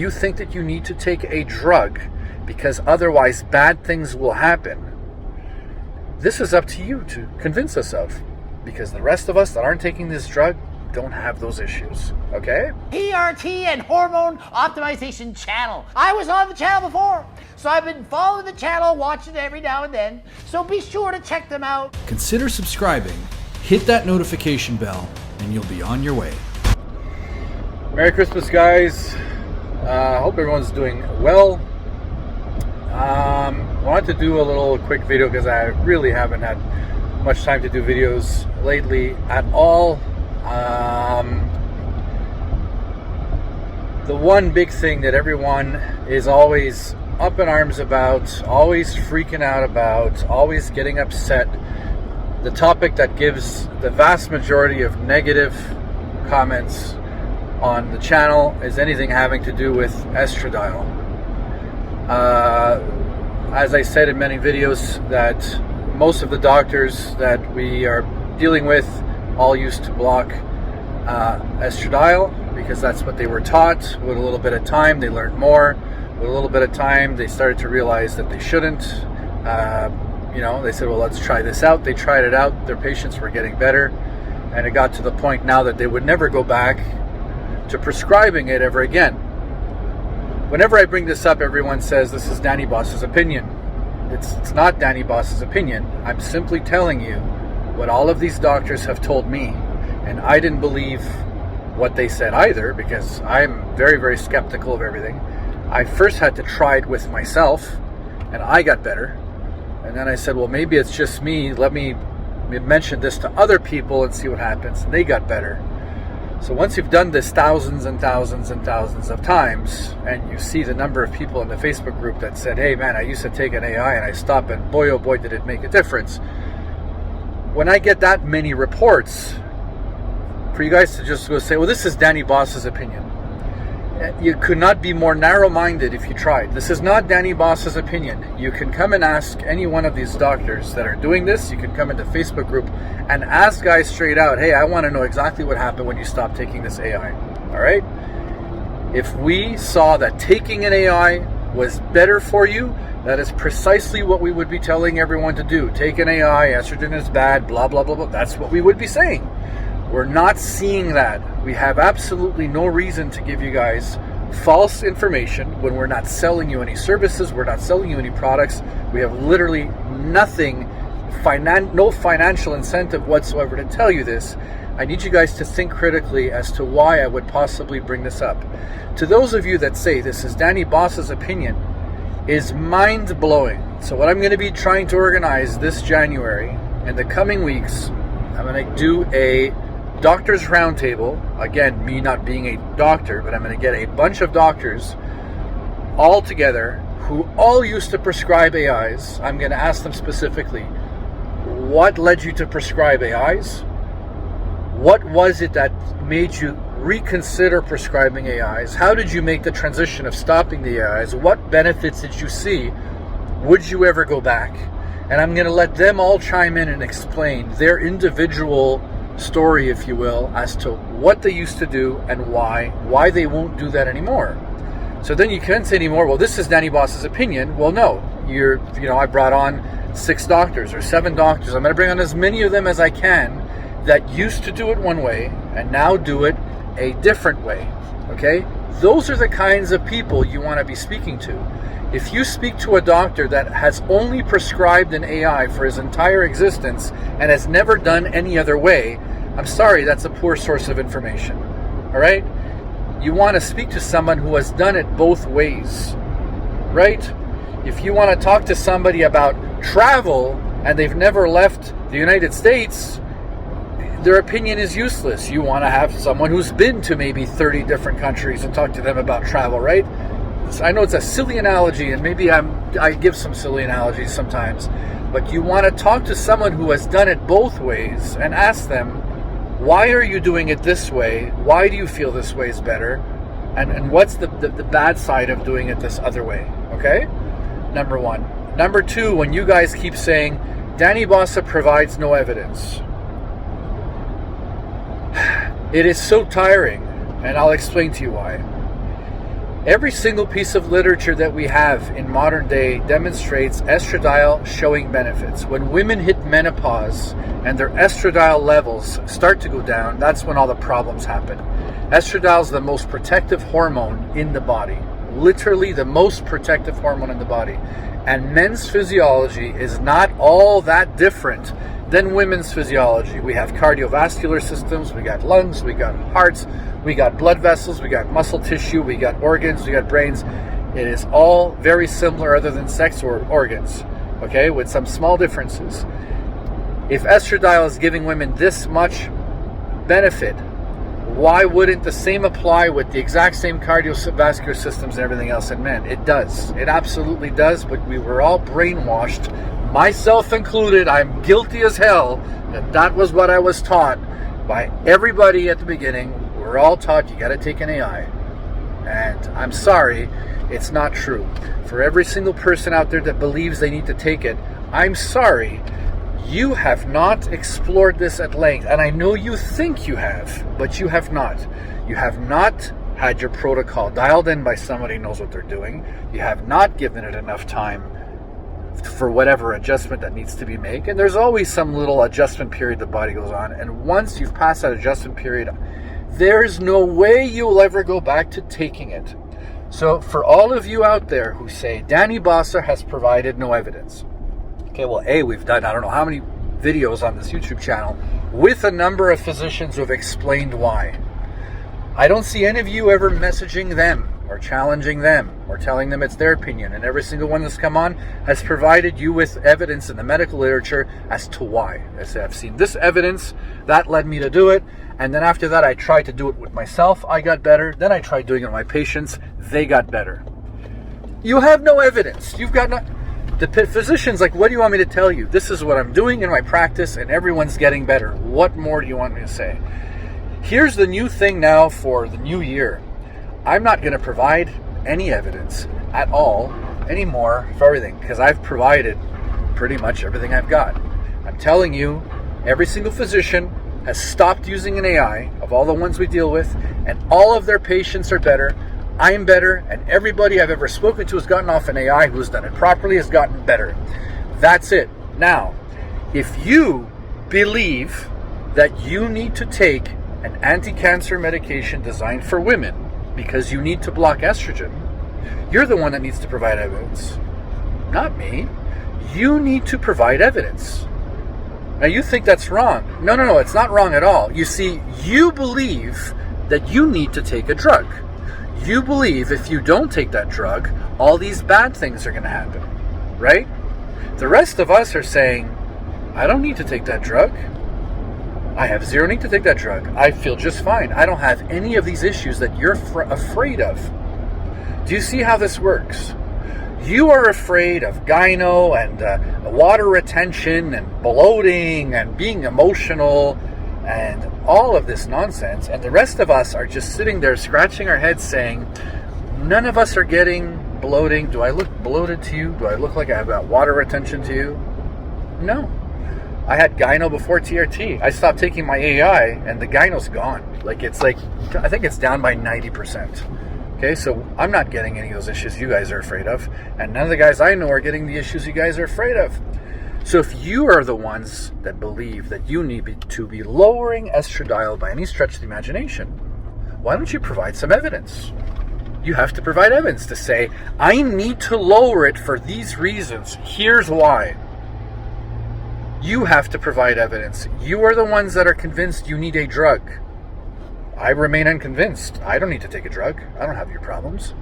you think that you need to take a drug because otherwise bad things will happen, this is up to you to convince us of, because the rest of us that aren't taking this drug don't have those issues, okay? TRT and Hormone Optimization Channel. I was on the channel before, so I've been following the channel, watching it every now and then, so be sure to check them out. Consider subscribing, hit that notification bell, and you'll be on your way. Merry Christmas, guys. Hope everyone's doing well. Wanted to do a little quick video because I really haven't had much time to do videos lately at all. The one big thing that everyone is always up in arms about, always freaking out about, always getting upset, the topic that gives the vast majority of negative comments on the channel is anything having to do with estradiol. As I said in many videos, that most of the doctors that we are dealing with all used to block estradiol because that's what they were taught. With a little bit of time, they learned more. With a little bit of time, they started to realize that they shouldn't. They said, well, let's try this out. They tried it out. Their patients were getting better. And it got to the point now that they would never go back to prescribing it ever again. Whenever I bring this up, everyone says this is Danny Boss's opinion. It's not Danny Boss's opinion. I'm simply telling you what all of these doctors have told me. And I didn't believe what they said either, because I'm very, very skeptical of everything. I first had to try it with myself, and I got better. And then I said, well, maybe it's just me. Let me mention this to other people and see what happens. And they got better. So once you've done this thousands and thousands and thousands of times, and you see the number of people in the Facebook group that said, hey man, I used to take an AI and I stopped, and boy oh boy did it make a difference. When I get that many reports, for you guys to just go say, well, this is Danny Boss's opinion. You could not be more narrow-minded if you tried. This is not Danny Boss's opinion. You can come and ask any one of these doctors that are doing this. You can come into Facebook group and ask guys straight out, hey, I want to know exactly what happened when you stopped taking this AI. All right? If we saw that taking an AI was better for you, that is precisely what we would be telling everyone to do. Take an AI, estrogen is bad, blah, blah, blah, blah. That's what we would be saying. We're not seeing that. We have absolutely no reason to give you guys false information when we're not selling you any services, we're not selling you any products. We have literally nothing, no financial incentive whatsoever to tell you this. I need you guys to think critically as to why I would possibly bring this up. To those of you that say this is Danny Boss's opinion, is mind-blowing. So what I'm going to be trying to organize this January, in the coming weeks, I'm going to do a doctors roundtable. Again, me not being a doctor, but I'm going to get a bunch of doctors all together who all used to prescribe AIs. I'm going to ask them specifically, what led you to prescribe AIs? What was it that made you reconsider prescribing AIs? How did you make the transition of stopping the AIs? What benefits did you see? Would you ever go back? And I'm going to let them all chime in and explain their individual story, if you will, as to what they used to do and why they won't do that anymore. So then you can't say anymore, well, this is Danny Boss's opinion. Well, no, I brought on 6 doctors or 7 doctors. I'm going to bring on as many of them as I can that used to do it one way and now do it a different way. Okay? Those are the kinds of people you want to be speaking to. If you speak to a doctor that has only prescribed an AI for his entire existence and has never done any other way, I'm sorry, that's a poor source of information. All right? You want to speak to someone who has done it both ways, right? If you want to talk to somebody about travel and they've never left the United States, their opinion is useless. You want to have someone who's been to maybe 30 different countries and talk to them about travel, right? I know it's a silly analogy, and maybe I give some silly analogies sometimes, but you want to talk to someone who has done it both ways and ask them, why are you doing it this way? Why do you feel this way is better? And what's the bad side of doing it this other way? Okay? Number 1. Number 2, when you guys keep saying, Danny Bossa provides no evidence. It is so tiring, and I'll explain to you why. Every single piece of literature that we have in modern day demonstrates estradiol showing benefits. When women hit menopause and their estradiol levels start to go down, that's when all the problems happen. Estradiol is the most protective hormone in the body. Literally the most protective hormone in the body. And men's physiology is not all that different than women's physiology. We have cardiovascular systems, we got lungs, we got hearts, we got blood vessels, we got muscle tissue, we got organs, we got brains. It is all very similar other than sex organs, okay, with some small differences. If estradiol is giving women this much benefit, why wouldn't the same apply with the exact same cardiovascular systems and everything else in men? It does. It absolutely does, but we were all brainwashed, myself included. I'm guilty as hell that was what I was taught by everybody at the beginning. We're all taught you got to take an AI. And I'm sorry, it's not true. For every single person out there that believes they need to take it, I'm sorry, you have not explored this at length. And I know you think you have, but you have not. You have not had your protocol dialed in by somebody who knows what they're doing. You have not given it enough time for whatever adjustment that needs to be made. And there's always some little adjustment period the body goes on. And once you've passed that adjustment period, there's no way you'll ever go back to taking it. So for all of you out there who say, Danny Bossa has provided no evidence. Okay, well, we've done I don't know how many videos on this YouTube channel with a number of physicians who have explained why. I don't see any of you ever messaging them or challenging them or telling them it's their opinion. And every single one that's come on has provided you with evidence in the medical literature as to why. I say, I've seen this evidence, that led me to do it. And then after that, I tried to do it with myself. I got better. Then I tried doing it with my patients. They got better. You have no evidence. You've got no... The physician's like, what do you want me to tell you? This is what I'm doing in my practice and everyone's getting better. What more do you want me to say? Here's the new thing now for the new year. I'm not going to provide any evidence at all anymore for everything because I've provided pretty much everything I've got. I'm telling you, every single physician has stopped using an AI of all the ones we deal with, and all of their patients are better. I'm better, and everybody I've ever spoken to has gotten off an AI who's done it properly has gotten better. That's it. Now, if you believe that you need to take an anti-cancer medication designed for women because you need to block estrogen, you're the one that needs to provide evidence. Not me. You need to provide evidence. Now you think that's wrong. No, it's not wrong at all. You see, you believe that you need to take a drug. You believe if you don't take that drug, all these bad things are going to happen, right? The rest of us are saying, I don't need to take that drug. I have zero need to take that drug. I feel just fine. I don't have any of these issues that you're afraid of. Do you see how this works? You are afraid of gyno and water retention and bloating and being emotional and all of this nonsense. And the rest of us are just sitting there scratching our heads saying, none of us are getting bloating. Do I look bloated to you? Do I look like I have got water retention to you? No. I had gyno before TRT. I stopped taking my AI and the gyno's gone. I think it's down by 90%. Okay, so I'm not getting any of those issues you guys are afraid of, and none of the guys I know are getting the issues you guys are afraid of. So if you are the ones that believe that you need to be lowering estradiol by any stretch of the imagination, why don't you provide some evidence? You have to provide evidence to say, I need to lower it for these reasons. Here's why. You have to provide evidence. You are the ones that are convinced you need a drug. I remain unconvinced. I don't need to take a drug. I don't have your problems.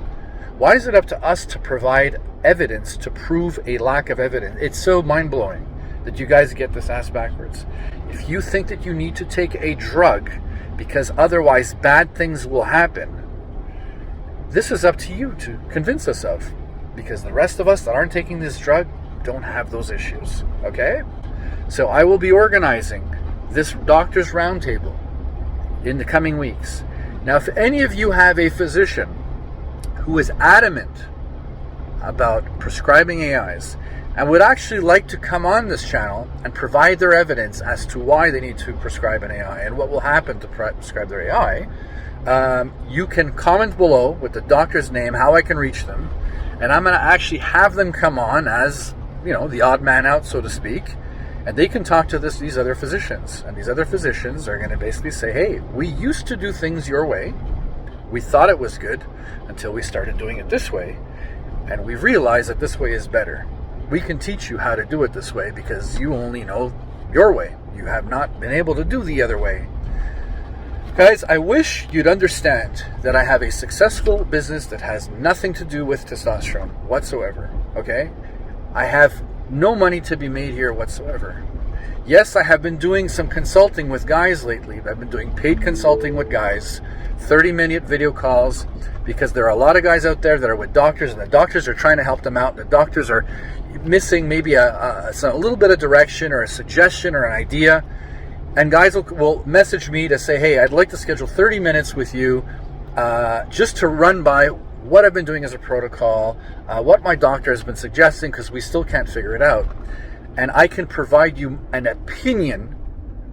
Why is it up to us to provide evidence to prove a lack of evidence? It's so mind-blowing that you guys get this ass backwards. If you think that you need to take a drug because otherwise bad things will happen, this is up to you to convince us of, because the rest of us that aren't taking this drug don't have those issues, okay? So I will be organizing this doctor's roundtable in the coming weeks. Now, if any of you have a physician who is adamant about prescribing AIs and would actually like to come on this channel and provide their evidence as to why they need to prescribe an AI and what will happen to prescribe their AI, You can comment below with the doctor's name, how I can reach them, and I'm going to actually have them come on as, you know, the odd man out, so to speak, and they can talk to these other physicians. And these other physicians are going to basically say, hey, we used to do things your way. We thought it was good until we started doing it this way, and we realized that this way is better. We can teach you how to do it this way because you only know your way. You have not been able to do the other way. Guys, I wish you'd understand that I have a successful business that has nothing to do with testosterone whatsoever, okay? I have no money to be made here whatsoever. Yes, I have been doing some consulting with guys lately. I've been doing paid consulting with guys, 30-minute video calls, because there are a lot of guys out there that are with doctors, and the doctors are trying to help them out. The doctors are missing maybe a little bit of direction or a suggestion or an idea. And guys will message me to say, hey, I'd like to schedule 30 minutes with you just to run by what I've been doing as a protocol, what my doctor has been suggesting, because we still can't figure it out. And I can provide you an opinion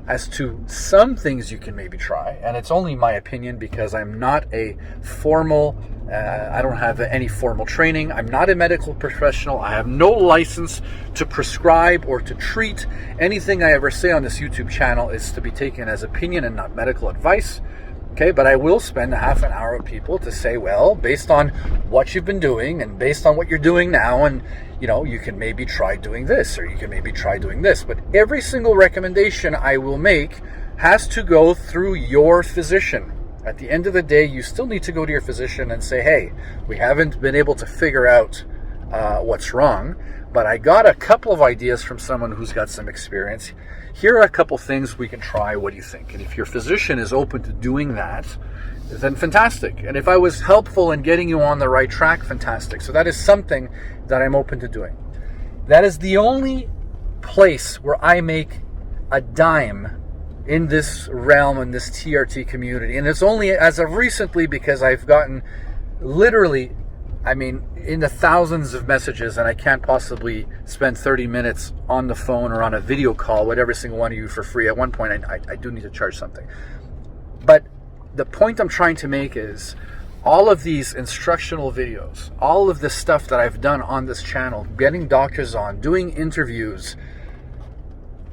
as to some things you can maybe try. And it's only my opinion because I'm not a formal, I don't have any formal training. I'm not a medical professional. I have no license to prescribe or to treat. Anything I ever say on this YouTube channel is to be taken as opinion and not medical advice. Okay, but I will spend a half an hour with people to say, well, based on what you've been doing and based on what you're doing now, and you know, you can maybe try doing this or you can maybe try doing this. But every single recommendation I will make has to go through your physician. At the end of the day, you still need to go to your physician and say, hey, we haven't been able to figure out what's wrong, but I got a couple of ideas from someone who's got some experience. Here are a couple things we can try. What do you think? And if your physician is open to doing that, then fantastic. And if I was helpful in getting you on the right track, fantastic. So that is something that I'm open to doing. That is the only place where I make a dime in this realm, in this TRT community. And it's only as of recently because I've gotten literally, I mean, in the thousands of messages, and I can't possibly spend 30 minutes on the phone or on a video call with every single one of you for free. At one point, I do need to charge something. But the point I'm trying to make is all of these instructional videos, all of this stuff that I've done on this channel, getting doctors on, doing interviews,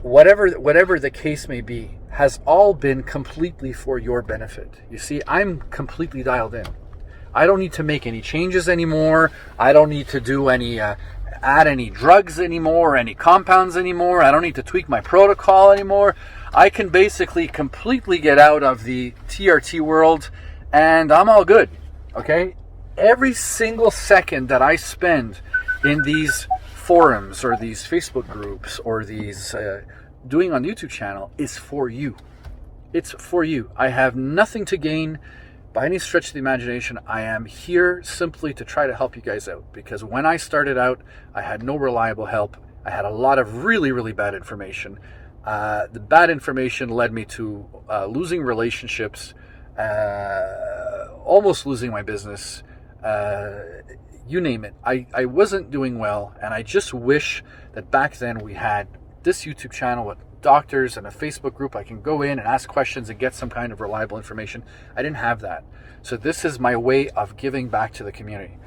whatever the case may be, has all been completely for your benefit. You see, I'm completely dialed in. I don't need to make any changes anymore. I don't need to do any add any drugs anymore, any compounds anymore. I don't need to tweak my protocol anymore. I can basically completely get out of the TRT world and I'm all good. Okay? Every single second that I spend in these forums or these Facebook groups or these doing on YouTube channel is for you. It's for you. I have nothing to gain by any stretch of the imagination. I am here simply to try to help you guys out, because when I started out, I had no reliable help. I had a lot of really, really bad information. The bad information led me to losing relationships, almost losing my business, you name it. I wasn't doing well, and I just wish that back then we had this YouTube channel with doctors and a Facebook group I can go in and ask questions and get some kind of reliable information. I didn't have that. So this is my way of giving back to the community.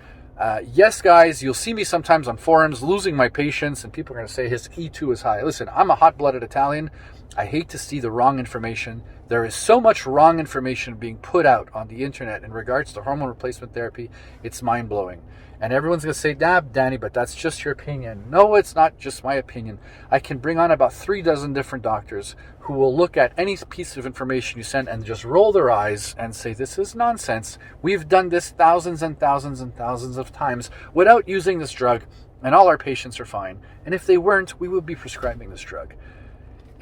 Yes, guys, you'll see me sometimes on forums losing my patience, and people are going to say his E2 is high. Listen, I'm a hot-blooded Italian. I hate to see the wrong information. There is so much wrong information being put out on the internet in regards to hormone replacement therapy. It's mind-blowing. And everyone's going to say, Danny, but that's just your opinion. No, it's not just my opinion. I can bring on about 36 different doctors who will look at any piece of information you send and just roll their eyes and say, this is nonsense. We've done this thousands and thousands and thousands of times without using this drug, and all our patients are fine. And if they weren't, we would be prescribing this drug.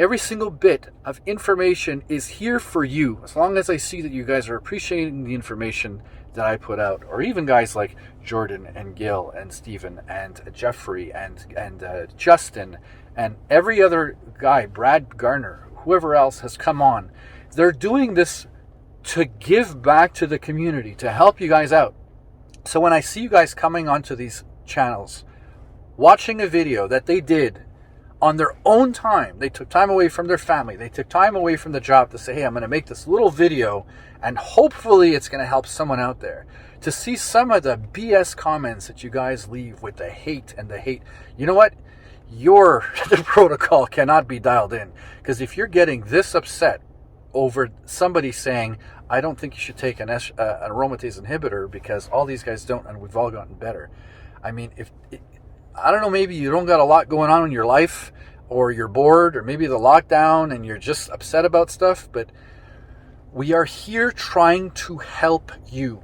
Every single bit of information is here for you, as long as I see that you guys are appreciating the information that I put out, or even guys like Jordan and Gil and Steven and Jeffrey and Justin and every other guy, Brad Garner, whoever else has come on. They're doing this to give back to the community, to help you guys out. So when I see you guys coming onto these channels, watching a video that they did on their own time. They took time away from their family. They took time away from the job to say, hey, I'm going to make this little video and hopefully it's going to help someone out there. To see some of the BS comments that you guys leave with the hate and the hate, you know what? The protocol cannot be dialed in. Because if you're getting this upset over somebody saying, I don't think you should take an aromatase inhibitor because all these guys don't and we've all gotten better. I mean, I don't know, maybe you don't got a lot going on in your life or you're bored or maybe the lockdown and you're just upset about stuff, but we are here trying to help you.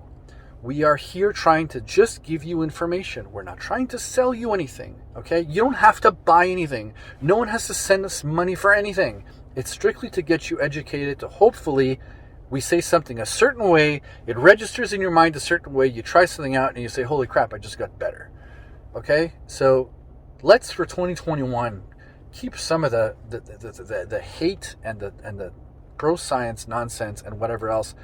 We are here trying to just give you information. We're not trying to sell you anything, okay? You don't have to buy anything. No one has to send us money for anything. It's strictly to get you educated, to hopefully we say something a certain way, it registers in your mind a certain way, you try something out and you say, holy crap, I just got better. Okay? So let's, for 2021, keep some of the hate and the pro science nonsense and whatever else.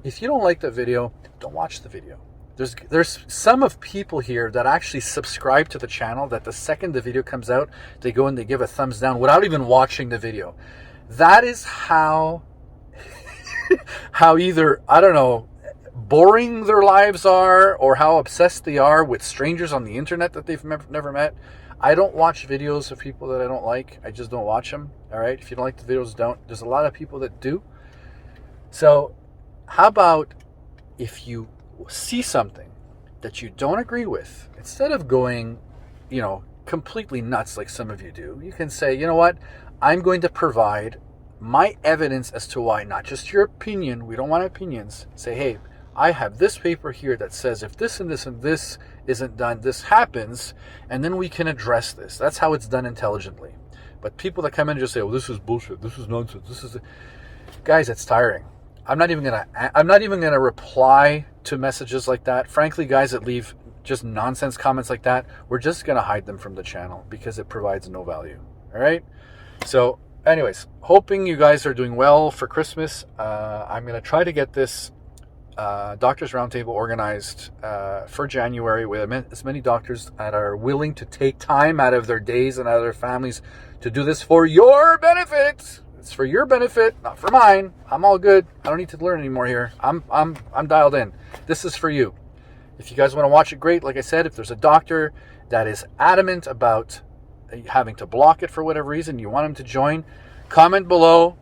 If you don't like the video, don't watch the video. There's some of people here that actually subscribe to the channel that the second the video comes out, they go and they give a thumbs down without even watching the video. That is how either, I don't know, boring their lives are or how obsessed they are with strangers on the internet that they've never met. I don't watch videos of people that I don't like. I just don't watch them. All right? If you don't like the videos, don't. There's a lot of people that do. So how about if you see something that you don't agree with, instead of going, completely nuts like some of you do, you can say, you know what? I'm going to provide my evidence as to why, not just your opinion. We don't want opinions. Say, hey, I have this paper here that says if this and this and this isn't done, this happens, and then we can address this. That's how it's done intelligently. But people that come in and just say, well, this is bullshit, this is nonsense, guys, it's tiring. I'm not even gonna reply to messages like that. Frankly, guys that leave just nonsense comments like that, we're just gonna hide them from the channel because it provides no value. All right? So anyways, hoping you guys are doing well for Christmas. I'm going to try to get this Doctors Roundtable organized for January with as many doctors that are willing to take time out of their days and out of their families to do this for your benefit. It's for your benefit, not for mine. I'm all good. I don't need to learn anymore here. I'm dialed in. This is for you. If you guys want to watch it, great. Like I said, if there's a doctor that is adamant about having to block it for whatever reason, you want him to join, comment below.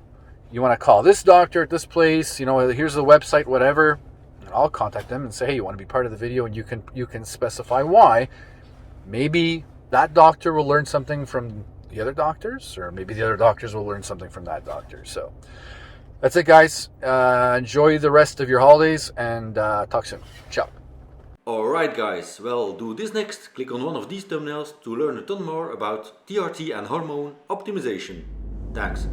You want to call this doctor at this place, here's the website, whatever. I'll contact them and say, hey, you want to be part of the video, and you can specify why. Maybe that doctor will learn something from the other doctors, or maybe the other doctors will learn something from that doctor. So that's it, guys. Enjoy the rest of your holidays, and talk soon. Ciao. Alright guys, well, do this next. Click on one of these thumbnails to learn a ton more about TRT and hormone optimization. Thanks.